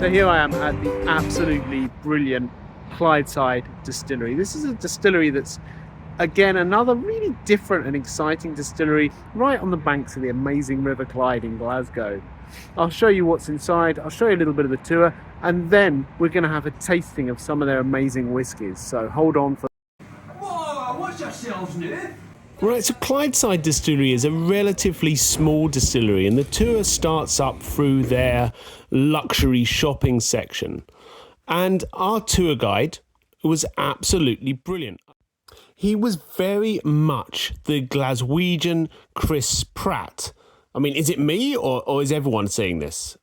So here I am at the absolutely brilliant Clydeside Distillery. This is a distillery that's, again, another really different and exciting distillery right on the banks of the amazing River Clyde in Glasgow. I'll show you what's inside, I'll show you a little bit of the tour, and then we're going to have a tasting of some of their amazing whiskies. So hold on for... Whoa, watch yourselves now. Right, so Clydeside Distillery is a relatively small distillery, and the tour starts up through their luxury shopping section. And our tour guide was absolutely brilliant. He was very much the Glaswegian Chris Pratt. I mean, is it me or is everyone seeing this?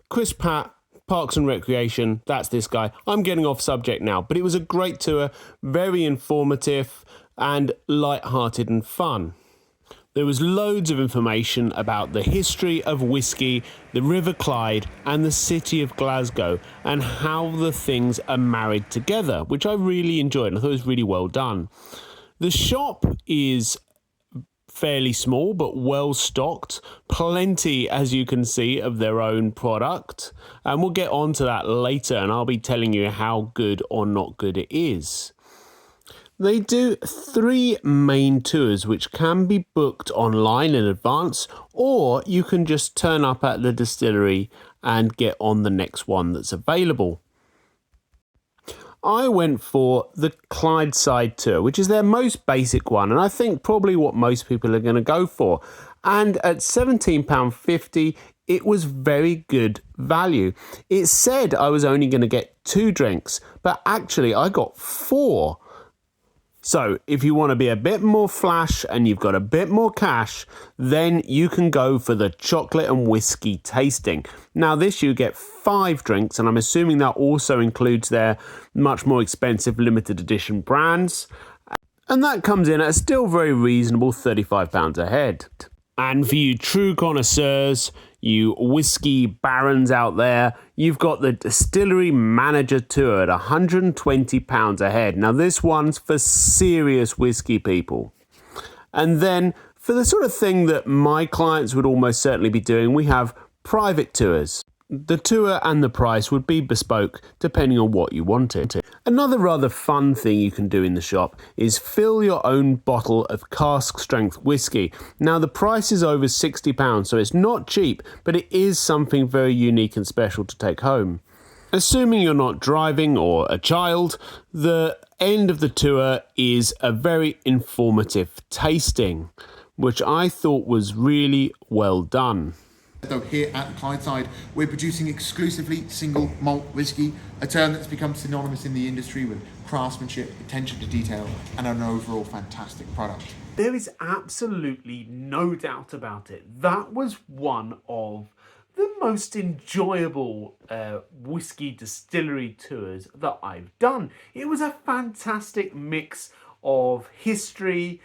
Chris Pratt, Parks and Recreation, that's this guy. I'm getting off subject now, but it was a great tour, very informative and light-hearted and fun. There was loads of information about the history of whiskey, the River Clyde and the city of Glasgow and how the things are married together, which I really enjoyed and I thought it was really well done. The shop is fairly small but well stocked, plenty, as you can see, of their own product, and we'll get on to that later and I'll be telling you how good or not good it is. They do 3 main tours which can be booked online in advance, or you can just turn up at the distillery and get on the next one that's available. I went for the Clydeside tour, which is their most basic one, and I think probably what most people are going to go for. And at £17.50, it was very good value. It said I was only going to get 2 drinks, but actually I got 4. So if you want to be a bit more flash and you've got a bit more cash, then you can go for the chocolate and whiskey tasting. Now this you get 5 drinks, and I'm assuming that also includes their much more expensive limited edition brands. And that comes in at a still very reasonable £35 a head. And for you true connoisseurs, you whiskey barons out there, you've got the Distillery Manager Tour at £120 a head. Now this one's for serious whiskey people. And then for the sort of thing that my clients would almost certainly be doing, we have private tours. The tour and the price would be bespoke depending on what you wanted. Another rather fun thing you can do in the shop is fill your own bottle of cask strength whiskey. Now the price is over £60, so it's not cheap, but it is something very unique and special to take home. Assuming you're not driving or a child, the end of the tour is a very informative tasting, which I thought was really well done. So here at Clydeside, we're producing exclusively single malt whiskey, a term that's become synonymous in the industry with craftsmanship, attention to detail, and an overall fantastic product. There is absolutely no doubt about it. That was one of the most enjoyable whiskey distillery tours that I've done. It was a fantastic mix of history.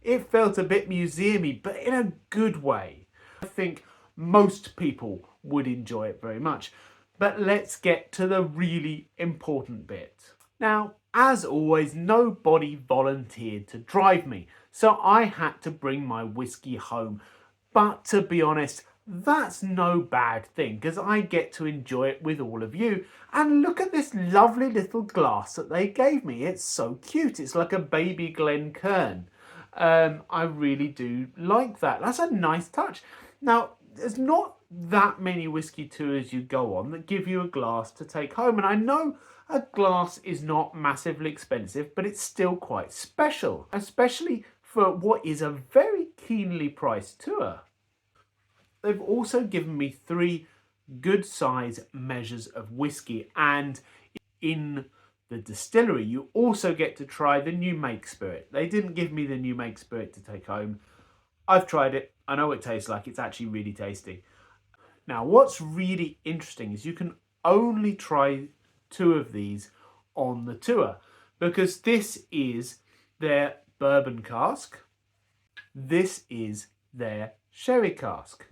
It felt a bit museumy, but in a good way. I think most people would enjoy it very much. But let's get to the really important bit. Now, as always, nobody volunteered to drive me, so I had to bring my whiskey home. But to be honest, that's no bad thing, because I get to enjoy it with all of you. And look at this lovely little glass that they gave me. It's so cute. It's like a baby Glencairn. I really do like that. That's a nice touch. Now, there's not that many whiskey tours you go on that give you a glass to take home. And I know a glass is not massively expensive, but it's still quite special, especially for what is a very keenly priced tour. They've also given me 3 good size measures of whiskey, and in the distillery you also get to try the new make spirit. They didn't give me the new make spirit to take home. I've tried it. I know what it tastes like. It's actually really tasty. Now, what's really interesting is you can only try 2 of these on the tour, because this is their bourbon cask. This is their sherry cask.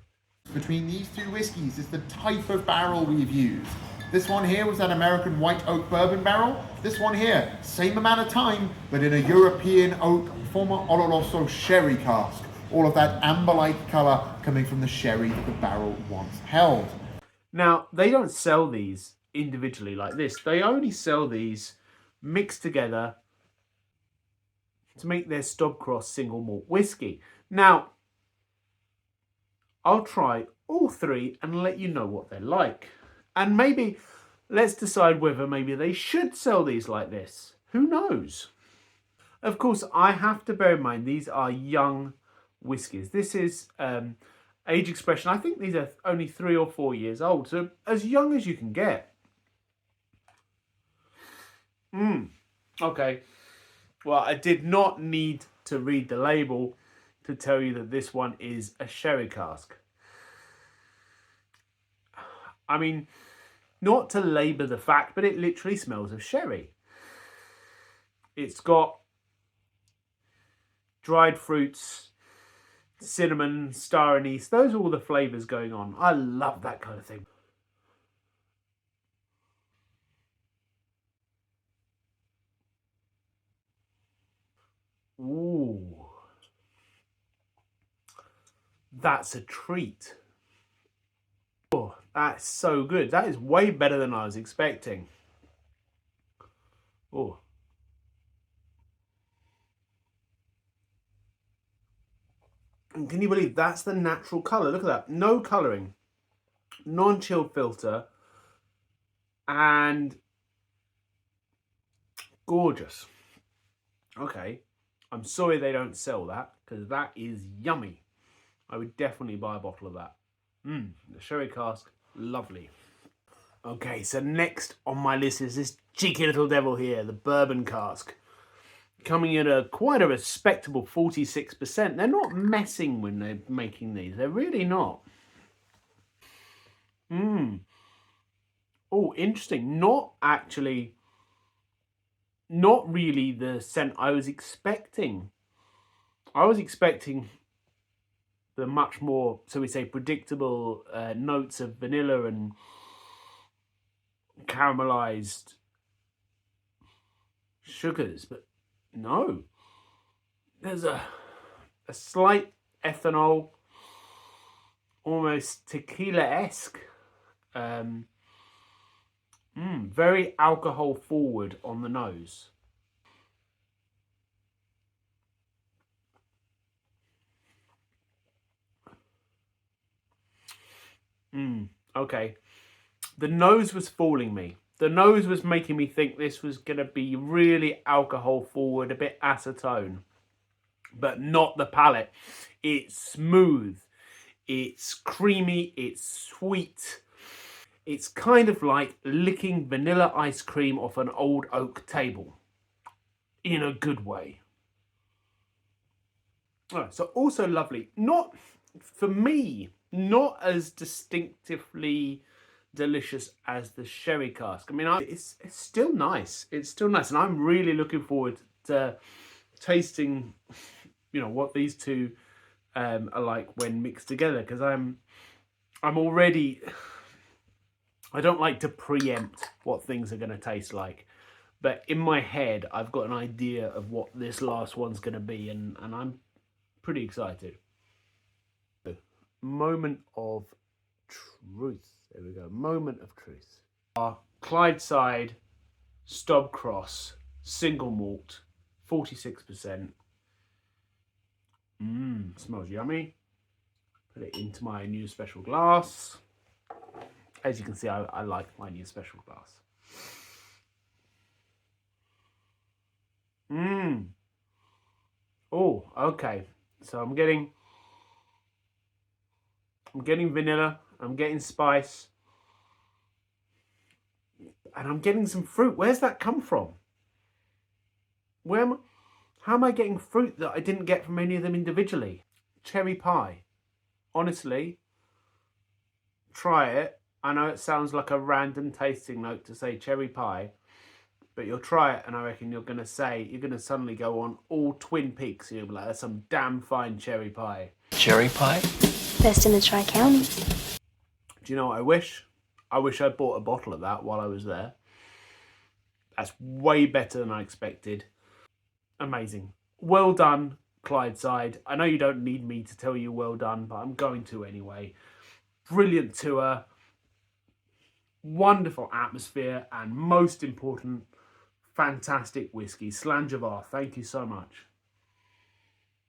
Between these 2 whiskies is the type of barrel we've used. This one here was that American white oak bourbon barrel. This one here, same amount of time, but in a European oak former Oloroso sherry cask. All of that amber-like colour coming from the sherry that the barrel once held. Now, they don't sell these individually like this. They only sell these mixed together to make their Stobcross single malt whiskey. Now, I'll try all three and let you know what they're like. And maybe let's decide whether maybe they should sell these like this. Who knows? Of course, I have to bear in mind these are young whiskies. This is age expression. I think these are only 3 or 4 years old, so as young as you can get. Okay. Well, I did not need to read the label to tell you that this one is a sherry cask. I mean, not to labour the fact, but it literally smells of sherry. It's got dried fruits, cinnamon, star anise. Those are all the flavours going on. I love that kind of thing. Ooh. That's a treat. Oh, that's so good. That is way better than I was expecting. Oh. And can you believe that's the natural colour? Look at that. No colouring. Non-chilled filter. And gorgeous. Okay. I'm sorry they don't sell that, because that is yummy. I would definitely buy a bottle of that. The sherry cask, lovely. Okay, so next on my list is this cheeky little devil here, the bourbon cask. Coming in quite a respectable 46%. They're not messing when they're making these. They're really not. Oh, interesting. Not really the scent I was expecting. I was expecting the much more, so we say, predictable notes of vanilla and caramelized sugars, but no. There's a slight ethanol, almost tequila-esque. Very alcohol forward on the nose. Okay. The nose was fooling me. The nose was making me think this was going to be really alcohol forward, a bit acetone. But not the palate. It's smooth. It's creamy. It's sweet. It's kind of like licking vanilla ice cream off an old oak table. In a good way. So also lovely. Not, for me, not as distinctively delicious as the sherry cask. I mean, it's still nice. It's still nice. And I'm really looking forward to tasting, what these two are like when mixed together. Because I'm already... I don't like to preempt what things are going to taste like. But in my head, I've got an idea of what this last one's going to be. And I'm pretty excited. Moment of truth. There we go. Moment of truth. Our Clydeside Stobcross single malt, 46%. Smells yummy. Put it into my new special glass. As you can see, I like my new special glass. Oh, okay. So I'm getting vanilla. I'm getting spice. And I'm getting some fruit. Where's that come from? How am I getting fruit that I didn't get from any of them individually? Cherry pie. Honestly, try it. I know it sounds like a random tasting note to say cherry pie, but you'll try it and I reckon you're going to suddenly go on all Twin Peaks. You'll be like, that's some damn fine cherry pie. Cherry pie? Best in the Tri-County. Do you know what I wish? I wish I bought a bottle of that while I was there. That's way better than I expected. Amazing. Well done, Clydeside. I know you don't need me to tell you well done, but I'm going to anyway. Brilliant tour. wonderful atmosphere, and most important, fantastic whiskey. Slanjavar, thank you so much.